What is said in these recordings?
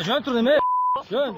Jön turdim ey. Jön.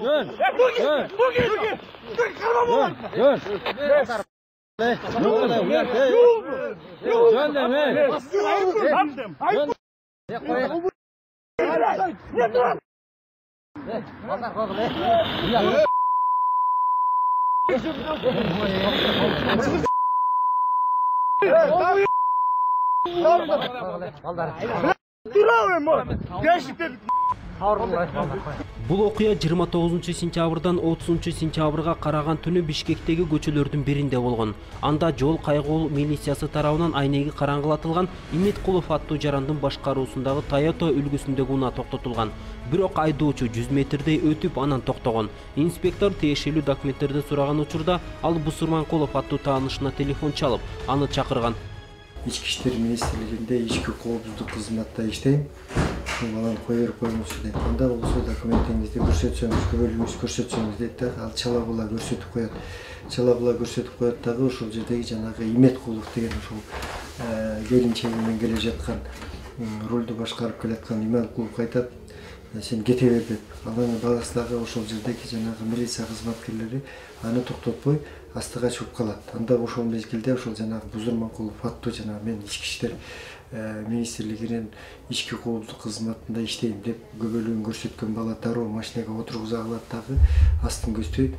Бул окуя 29-сентябрдан 30-сентябрга караган түнү Бишкектеги көчөлөрдүн биринде болгон. Анда жол кайгылуу милициясы тарабынан айнеги караңгылатылган Иметкулов аттуу жарандын башкаруусундагы Toyota үлгүсүндөгү унаа токтотулган. Бирок айдоочу 100 метрдей өтүп анан токтогон. Инспектор тиешелүү документтерди сураган учурда ал Бусурманкулов аттуу таанышына телефон чалып, аны чакырган. Ички иштер министрлигинде ички коопсуздук кызматта иштейм. Ошол кой берип коюңуз дейт. Анда болсо документиңизди көрсөтсөңүз, көбөлүгүңүздү көрсөтсөңүз дейт да. Ал чала була көрсөтүп коет. Дагы ошол жердеги жанагы Иметкулов деген ошол келинчеги менен келе жаткан, рулду башкарып келаткан Иметкулов айтат, сен кете бер деп. Анын баласы дагы ошол жердеги жанагы милиция кызматкерлери аны токтотпой астыга чыгып калат. Анда ошол мезгилде ошол жанагы Бузурманкулов аттуу жанагы мен ички иштер министрлигинин ички коопсуздук кызматында иштейм деп көбөлүгүн көрсөткөн бала дароо машинага отургуза калат дагы астын көздөй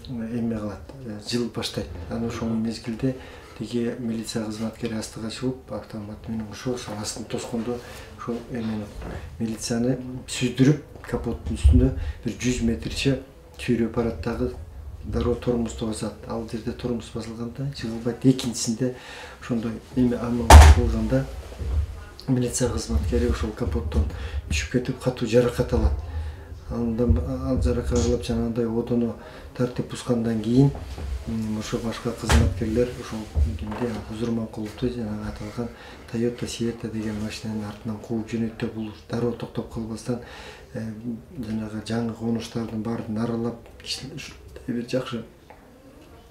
эме кылат, жылып баштайт. Анан ошол мезгилде тиги милиция кызматкери астыга чыгып автомат менен ошол астын тоскондо ошол эмени милицияны сүздүрүп капоттун үстүндө бир 100 метрче сүйрөп барат дагы дароо тормозду басат. Ал жерде тормоз басылганда жыгылбайт. Экинчисинде ошондой эме амал кылганда милиция кызматкери ошол капоттон түшүп кетип катуу жаракат алат. Андан ал жаракат алып жанагындай одону тартип бузгандан кийин ошо башка кызматкерлер ошол кимди Бузурманкуловду жанагы аталган Toyota Sietta деген машинанын артынан кууп жөнөттү. Бул дароо токтоп калбастан жанагы жаңы конуштардын баарын аралап бир жакшы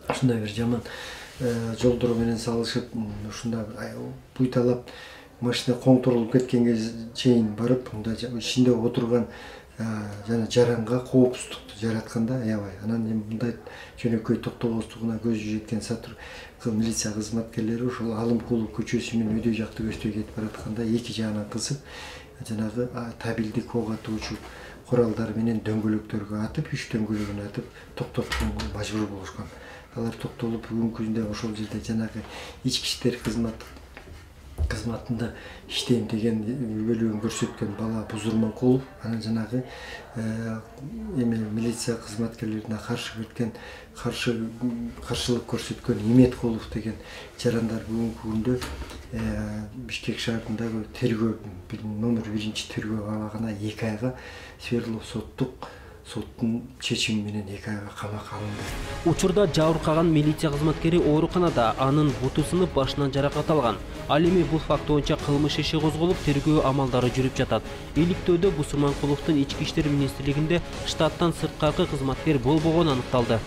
ушундай бир жаман жолдор менен салышып, ушундай буйталап машина коңтурулуп кеткенге чейин барып, мында ичинде отурган жана жаранга коопсуздукту жаратканда аябай. Анан мындай жөнөкөй токтогоздугуна көзү жеткен милиция кызматкерлери ошол Алымкулов көчөсү менен өйдө жакты көчтөй кетип баратканда эки жагынан кысып, жанагы табилдик ок атуучу куралдар менен дөңгөлөктөргө атып, 3 дөңгөлөгүн атып токтотконго мажбур болушкан. Алар токтолуп бүгүнкү күндө ошол жерде жанагы ички иштер кызматында иштейм деген өбөлүгүн көрсөткөн бала Бузурманкулов, анан жанагы эме милиция кызматкерлерине каршылык көрсөткөн Иметкулов деген жарандар бүгүнкү күндө Бишкек шаарындагы тергөө номер 1-тергөө абагына 2 айга Свердлов соттун чечими менен 2 айга камакка алынды. Учурда жабыркаган милиция кызматкери ооруканада, анын буту сынып башынан жаракат алган. Ал эми бул факт боюнча кылмыш иши козголуп, тергөө амалдары жүрүп жатат. Иликтөөдө Бусурманкуловдун ички иштер министрлигинде штаттан сырткаркы кызматкер болбогону аныкталды.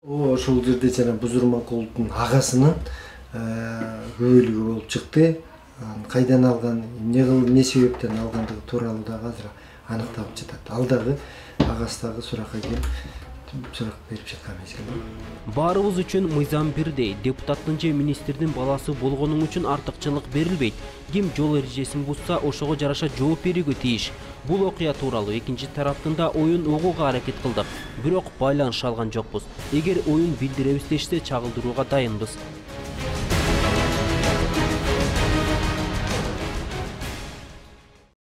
Ошол жерде жана Бузурманкуловдун агасынын көбөлүгү болуп чыкты. Кайдан алган, эмне себептен алгандыгы тууралуу дагы азыр аныкталып жатат. Ал дагы агасы дагы суракка келип сурак берип жаткан мезгил. Баарыбыз үчүн мыйзам бирдей. Депутаттын же министрдин баласы болгонуң үчүн артыкчылык берилбейт. Ким жол эрежесин бузса, ошого жараша жооп берүүгө тийиш. Бул окуя тууралуу экинчи тараптын да оюн угууга аракет кылдык. Бирок байланыша алган жокпуз. Эгер оюн билдиребиз дешсе, чагылдырууга дайынбыз.